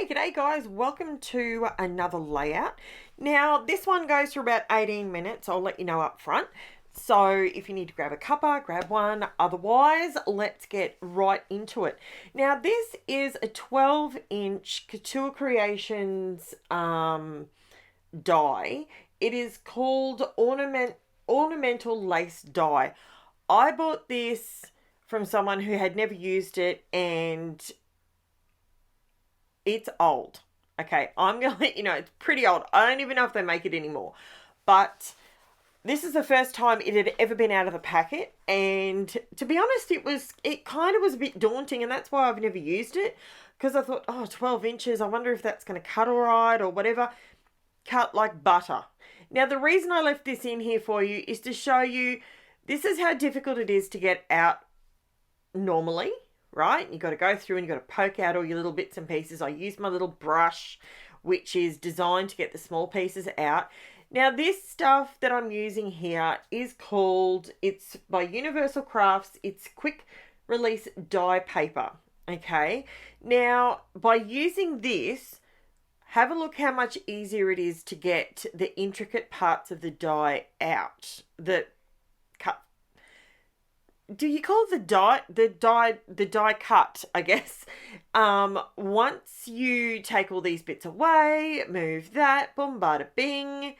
G'day guys, welcome to another layout. Now this one goes for about 18 minutes, I'll let you know up front. So if you need to grab a cuppa, grab one. Otherwise, let's get right into it. Now this is a 12-inch Couture Creations die. It is called Ornamental Lace Die. I bought this from someone who had never used it and it's old. Okay, I'm going to let you know it's pretty old. I don't even know if they make it anymore. But this is the first time it had ever been out of the packet. And to be honest, it kind of was a bit daunting. And that's why I've never used it. Because I thought, oh, 12 inches. I wonder if that's going to cut all right or whatever. Cut like butter. Now, the reason I left this in here for you is to show you this is how difficult it is to get out normally. Right? You've got to go through and you've got to poke out all your little bits and pieces. I use my little brush, which is designed to get the small pieces out. Now, this stuff that I'm using here is called, it's by Universal Crafts, it's quick release die paper. Okay? Now, by using this, have a look how much easier it is to get the intricate parts of the die out. Do you call it the die cut, I guess. Once you take all these bits away, move that, boom, bada bing,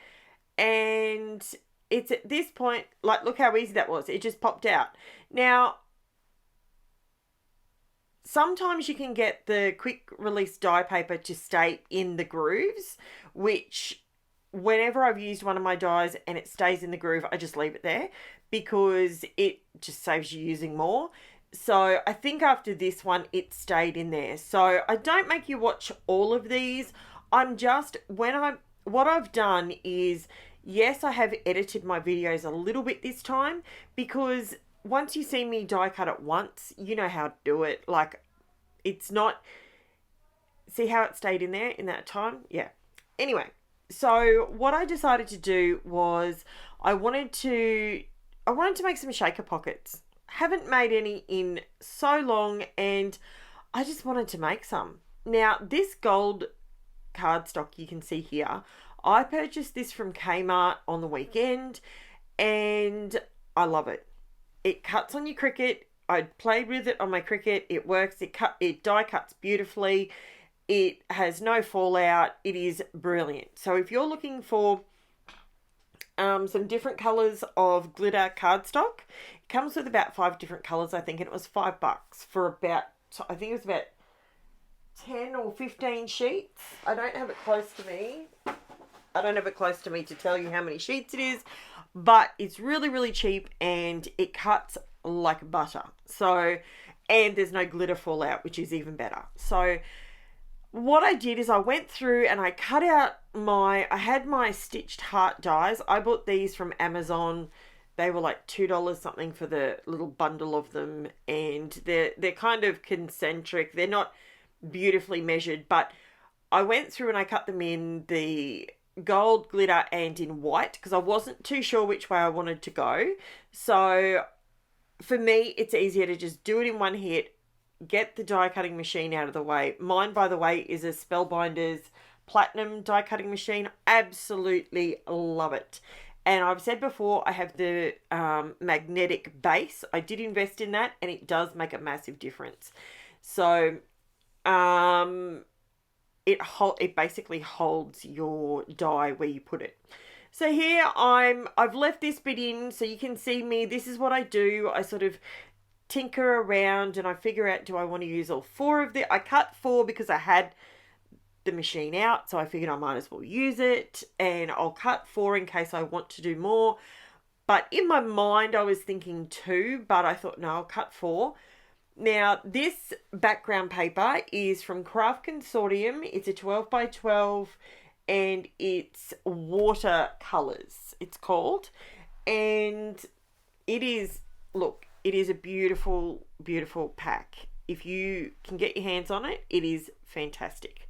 and it's at this point, like, look how easy that was. It just popped out. Now, sometimes you can get the quick release die paper to stay in the grooves, which whenever I've used one of my dies and it stays in the groove, I just leave it there because it just saves you using more. So I think after this one, it stayed in there. So I don't make you watch all of these. What I've done is, yes, I have edited my videos a little bit this time because once you see me die cut it once, you know how to do it. Like, it's not, see how it stayed in there in that time? Yeah. Anyway. So what I decided to do was I wanted to make some shaker pockets. Haven't made any in so long and I just wanted to make some. Now this gold cardstock you can see here, I purchased this from Kmart on the weekend and I love it. It cuts on your Cricut. I played with it on my Cricut. It works. It die cuts beautifully. It has no fallout. It is brilliant. So if you're looking for some different colours of glitter cardstock, it comes with about 5 different colours, I think, and it was $5 for about, I think it was about 10 or 15 sheets. I don't have it close to me. I don't have it close to me to tell you how many sheets it is, but it's really, really cheap and it cuts like butter. So, and there's no glitter fallout, which is even better. So what I did is I went through and I cut out I had my stitched heart dies. I bought these from Amazon. They were like $2 something for the little bundle of them. And they're kind of concentric. They're not beautifully measured, but I went through and I cut them in the gold glitter and in white because I wasn't too sure which way I wanted to go. So for me, it's easier to just do it in one hit. Get the die cutting machine out of the way. Mine, by the way, is a Spellbinders Platinum die cutting machine. Absolutely love it. And I've said before, I have the magnetic base. I did invest in that and it does make a massive difference. So it basically holds your die where you put it. So here I've left this bit in so you can see me. This is what I do. I sort of tinker around and I figure out, do I want to use all 4 of the, I cut 4 because I had the machine out, so I figured I might as well use it, and I'll cut 4 in case I want to do more. But in my mind I was thinking 2, but I thought no, I'll cut 4. Now this background paper is from CONSORTIUM. It's a 12 by 12 and it's watercolors, it's called, and it is, look, it is a beautiful, beautiful pack. If you can get your hands on it, it is fantastic.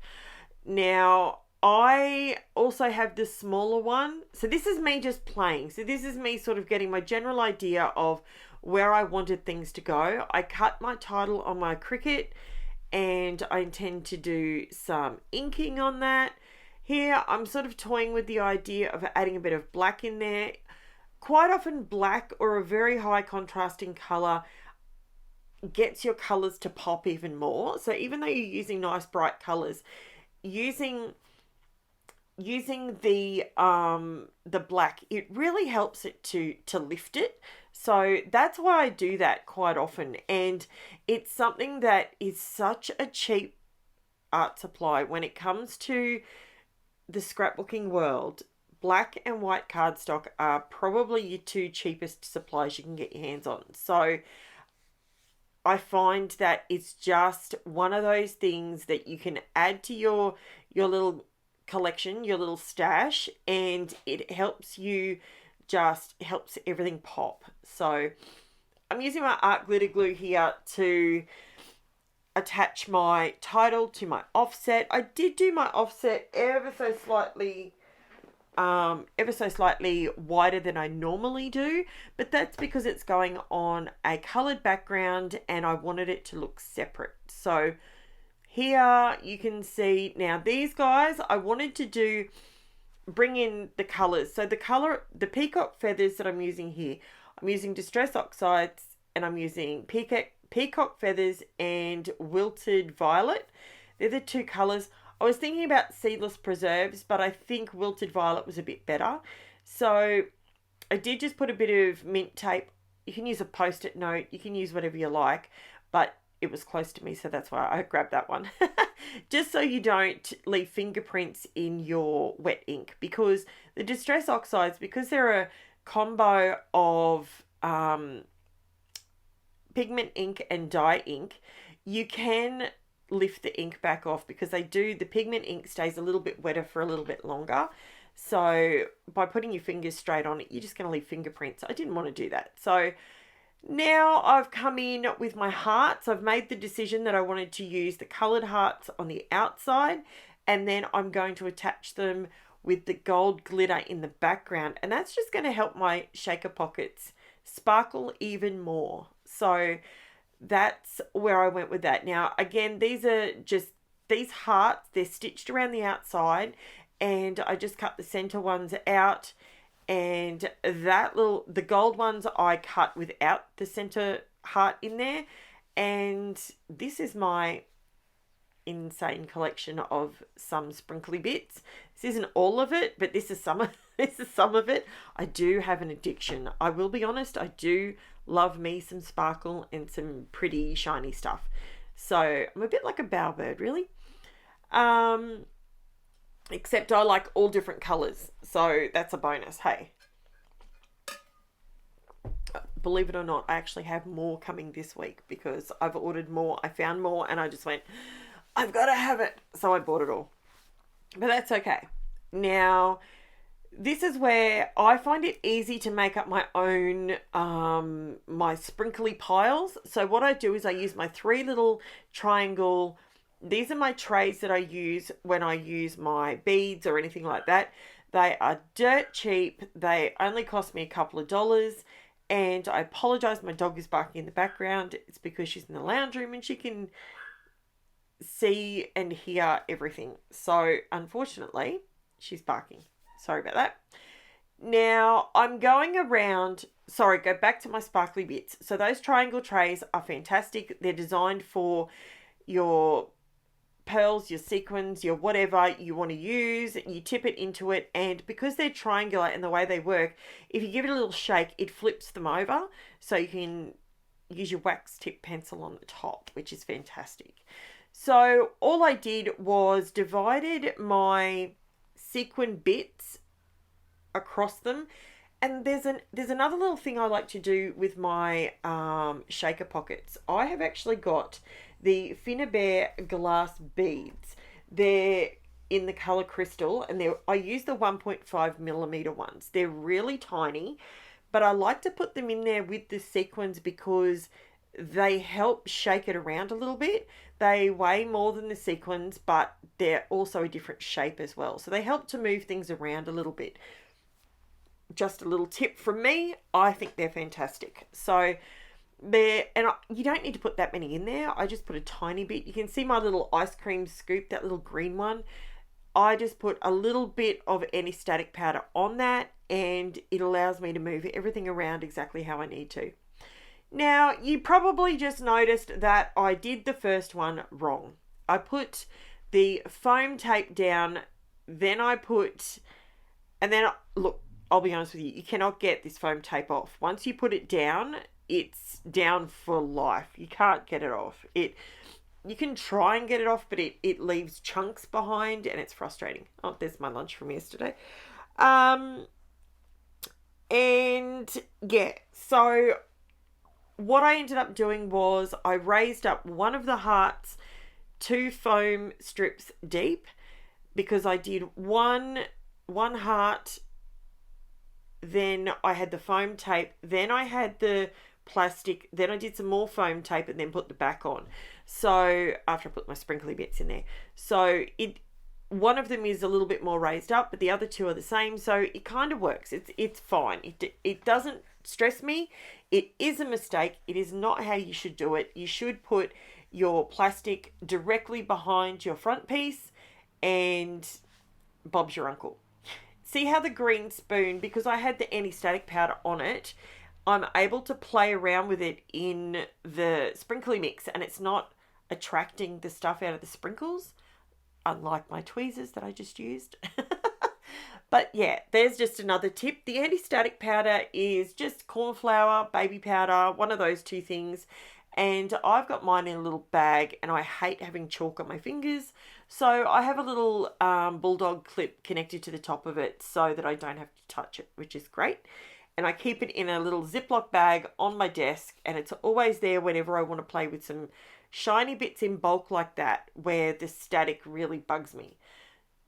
Now, I also have the smaller one. So this is me just playing. So this is me sort of getting my general idea of where I wanted things to go. I cut my title on my Cricut and I intend to do some inking on that. Here I'm sort of toying with the idea of adding a bit of black in there. Quite often black or a very high contrasting colour gets your colours to pop even more. So even though you're using nice bright colours, using the black, it really helps it to lift it. So that's why I do that quite often, and it's something that is such a cheap art supply when it comes to the scrapbooking world. Black and white cardstock are probably your two cheapest supplies you can get your hands on. So I find that it's just one of those things that you can add to your little collection, your little stash, and it helps everything pop. So I'm using my art glitter glue here to attach my title to my offset. I did do my offset ever so slightly wider than I normally do, but that's because it's going on a colored background and I wanted it to look separate. So here you can see now these guys, I wanted to bring in the colors. So the peacock feathers that I'm using here, I'm using Distress Oxides, and I'm using peacock feathers and Wilted Violet. They're the two colors. I was thinking about Seedless Preserves, but I think Wilted Violet was a bit better. So I did just put a bit of mint tape. You can use a post-it note. You can use whatever you like, but it was close to me, so that's why I grabbed that one. Just so you don't leave fingerprints in your wet ink, because the Distress Oxides, because they're a combo of pigment ink and dye ink, you can lift the ink back off because the pigment ink stays a little bit wetter for a little bit longer. So by putting your fingers straight on it, you're just going to leave fingerprints. I didn't want to do that. So now I've come in with my hearts. I've made the decision that I wanted to use the coloured hearts on the outside, and then I'm going to attach them with the gold glitter in the background, and that's just going to help my shaker pockets sparkle even more. So that's where I went with that. Now again, these hearts, they're stitched around the outside, and I just cut the center ones out, and the gold ones I cut without the center heart in there. And this is my insane collection of some sprinkly bits. This isn't all of it, but this is some of it. I do have an addiction. I will be honest, I do love me some sparkle and some pretty shiny stuff. So I'm a bit like a bowerbird, really. Except I like all different colours, so that's a bonus. Hey, believe it or not, I actually have more coming this week because I've ordered more. I found more and I just went, I've got to have it, so I bought it all. But that's okay. Now this is where I find it easy to make up my own my sprinkly piles. So what I do is I use my 3 little triangle. These are my trays that I use when I use my beads or anything like that. They are dirt cheap. They only cost me a couple of dollars. And I apologize, my dog is barking in the background. It's because she's in the lounge room and she can see and hear everything. So unfortunately, she's barking. Sorry about that. Now I'm going around, go back to my sparkly bits. So those triangle trays are fantastic. They're designed for your pearls, your sequins, your whatever you want to use. You tip it into it, and because they're triangular and the way they work, if you give it a little shake, it flips them over, so you can use your wax tip pencil on the top, which is fantastic. So all I did was divided my sequin bits across them, and there's another little thing I like to do with my shaker pockets. I have actually got the FINNABAIR glass beads. They're in the color crystal, and I use the 1.5mm ones. They're really tiny, but I like to put them in there with the sequins because they help shake it around a little bit. They weigh more than the sequins, but they're also a different shape as well. So they help to move things around a little bit. Just a little tip from me, I think they're fantastic. So there, and you don't need to put that many in there. I just put a tiny bit. You can see my little ice cream scoop, that little green one. I just put a little bit of anti-static powder on that, and it allows me to move everything around exactly how I need to. Now, you probably just noticed that I did the first one wrong. I put the foam tape down, then look, I'll be honest with you, you cannot get this foam tape off. Once you put it down, it's down for life. You can't get it off. You can try and get it off, but it leaves chunks behind, and it's frustrating. Oh, there's my lunch from yesterday. And yeah, so what I ended up doing was I raised up one of the hearts 2 foam strips deep, because I did one heart, then I had the foam tape, then I had the plastic, then I did some more foam tape, and then put the back on. So after I put my sprinkly bits in there, so one of them is a little bit more raised up, but the other 2 are the same, so it kind of works. It's fine. It doesn't stress me. It is a mistake. It is not how you should do it. You should put your plastic directly behind your front piece, and Bob's your uncle. See how the green spoon, because I had the anti-static powder on it, I'm able to play around with it in the sprinkly mix, and it's not attracting the stuff out of the sprinkles, unlike my tweezers that I just used. But yeah, there's just another tip. The anti-static powder is just corn flour, baby powder, one of those 2 things. And I've got mine in a little bag, and I hate having chalk on my fingers. So I have a little bulldog clip connected to the top of it so that I don't have to touch it, which is great. And I keep it in a little Ziploc bag on my desk, and it's always there whenever I want to play with some shiny bits in bulk like that, where the static really bugs me.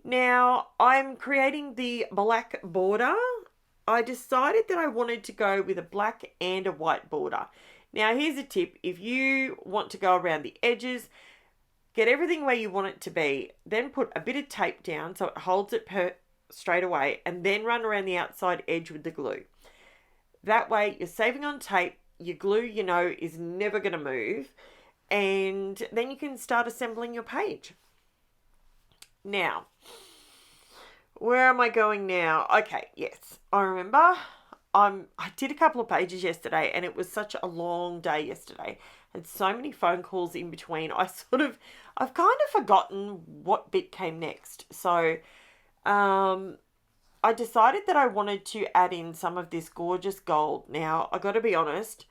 Now, I'm creating the black border. I decided that I wanted to go with a black and a white border. Now, here's a tip. If you want to go around the edges, get everything where you want it to be, then put a bit of tape down so it holds it straight away, and then run around the outside edge with the glue. That way, you're saving on tape. Your glue, is never going to move, and then you can start assembling your page. Now, where am I going now? Okay, yes, I remember. I did a couple of pages yesterday, and it was such a long day yesterday. I had so many phone calls in between. I've kind of forgotten what bit came next. So, I decided that I wanted to add in some of this gorgeous gold. Now, I got to be honest,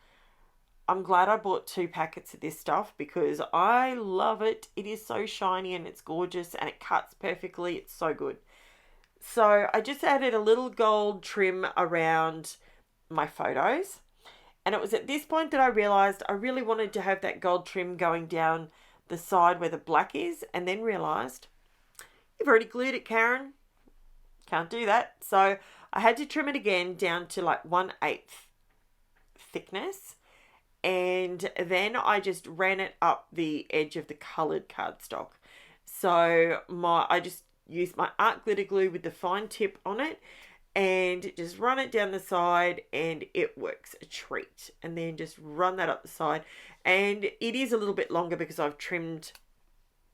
I'm glad I bought 2 packets of this stuff, because I love it. It is so shiny, and it's gorgeous, and it cuts perfectly. It's so good. So I just added a little gold trim around my photos. And it was at this point that I realized I really wanted to have that gold trim going down the side where the black is, and then realized, you've already glued it, Karen. Can't do that. So I had to trim it again down to like 1/8 thickness. And then I just ran it up the edge of the coloured cardstock. So I just used my art glitter glue with the fine tip on it, and just run it down the side, and it works a treat. And then just run that up the side, and it is a little bit longer because I've trimmed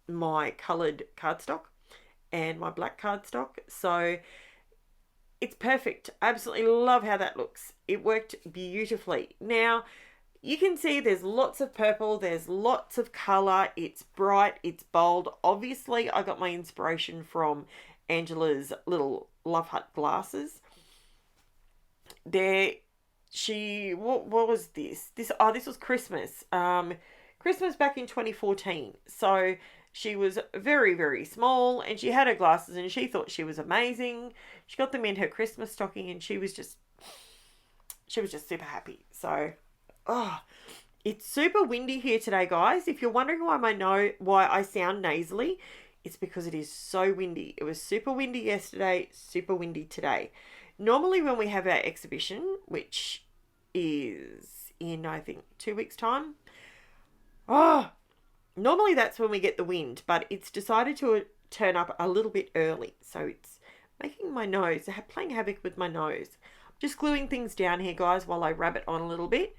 my coloured cardstock and my black cardstock, so it's perfect. I absolutely love how that looks. It worked beautifully. Now you can see there's lots of purple, there's lots of colour, it's bright, it's bold. Obviously, I got my inspiration from Angela's little Love Hut glasses. What was this? This was Christmas. Christmas back in 2014. So she was very, very small, and she had her glasses, and she thought she was amazing. She got them in her Christmas stocking, and she was just super happy. So, it's super windy here today, guys. If you're wondering why I sound nasally, it's because it is so windy. It was super windy yesterday, super windy today. Normally when we have our exhibition, which is in, I think, 2 weeks' time, normally that's when we get the wind, but it's decided to turn up a little bit early. So it's making my nose, playing havoc with my nose. Just gluing things down here, guys, while I rub it on a little bit.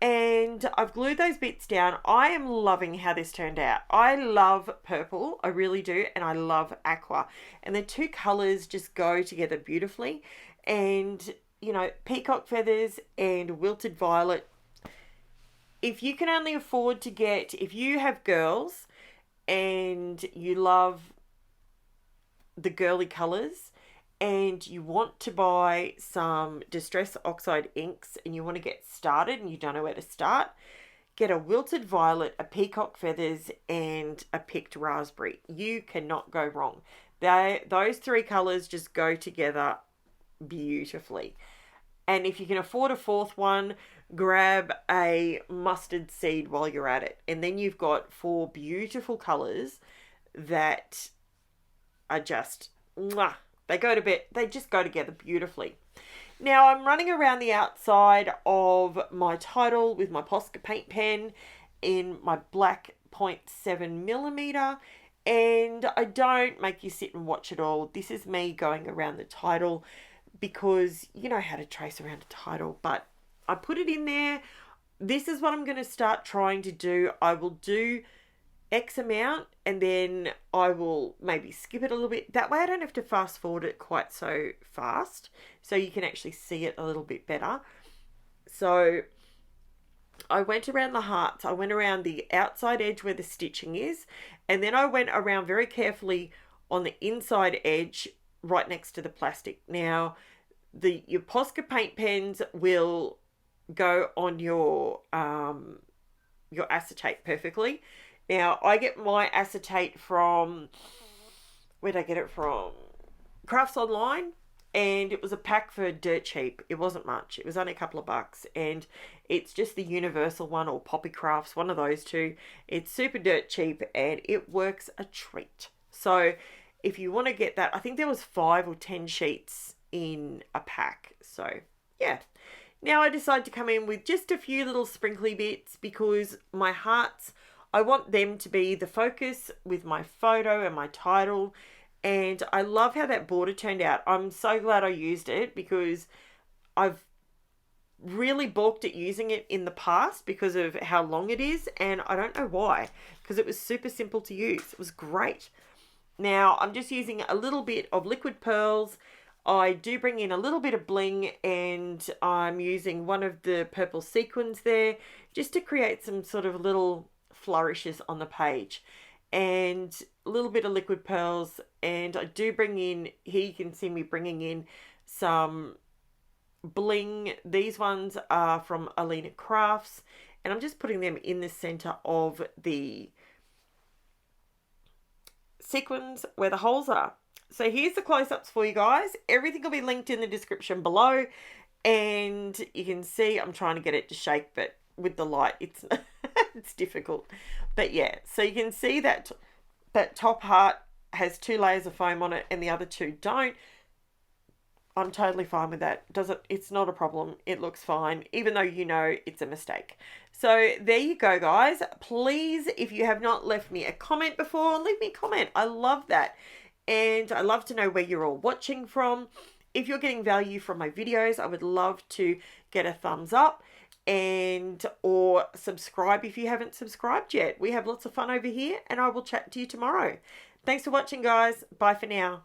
And I've glued those bits down. I am loving how this turned out. I love purple, I really do, and I love aqua. And the two colours just go together beautifully. And, you know, peacock feathers and wilted violet. If you can only afford to get, if you have girls and you love the girly colours, and you want to buy some Distress Oxide inks and you want to get started and you don't know where to start, get a wilted violet, a peacock feathers, and a picked raspberry. You cannot go wrong. Those three colours just go together beautifully. And if you can afford a fourth one, grab a mustard seed while you're at it. And then you've got four beautiful colours that are just mwah. They just go together beautifully. Now I'm running around the outside of my title with my Posca paint pen in my black 0.7mm, and I don't make you sit and watch it all. This is me going around the title because you know how to trace around a title, but I put it in there. This is what I'm going to start trying to do. I will do X amount and then I will maybe skip it a little bit. That way I don't have to fast forward it quite so fast, so you can actually see it a little bit better. So I went around the hearts, I went around the outside edge where the stitching is, and then I went around very carefully on the inside edge right next to the plastic. Now your Posca paint pens will go on your acetate perfectly. Now, I get my acetate from, where'd I get it from? CRAFTSONLINE, and it was a pack for dirt cheap. It wasn't much. It was only a couple of bucks, and it's just the universal one or Poppy Crafts, one of those two. It's super dirt cheap, and it works a treat. So, if you want to get that, I think there was 5 or 10 sheets in a pack. So, yeah. Now, I decided to come in with just a few little sprinkly bits because my hearts, I want them to be the focus with my photo and my title, and I love how that border turned out. I'm so glad I used it because I've really balked at using it in the past because of how long it is, and I don't know why, because it was super simple to use. It was great. Now I'm just using a little bit of liquid pearls. I do bring in a little bit of bling, and I'm using one of the purple sequins there just to create some sort of little flourishes on the page, and a little bit of liquid pearls. And I do bring in, here you can see me bringing in some bling. These ones are from Alina Crafts, and I'm just putting them in the center of the sequins where the holes are. So here's the close-ups for you guys. Everything will be linked in the description below, and you can see I'm trying to get it to shake, but with the light it's it's difficult. But yeah, so you can see that that top heart has 2 layers of foam on it and the other 2 don't. I'm totally fine with that. It's not a problem. It looks fine, even though you know it's a mistake. So there you go, guys. Please, if you have not left me a comment before, leave me a comment. I love that. And I love to know where you're all watching from. If you're getting value from my videos, I would love to get a thumbs up or subscribe if you haven't subscribed yet. We have lots of fun over here, and I will chat to you tomorrow. Thanks for watching, guys. Bye for now.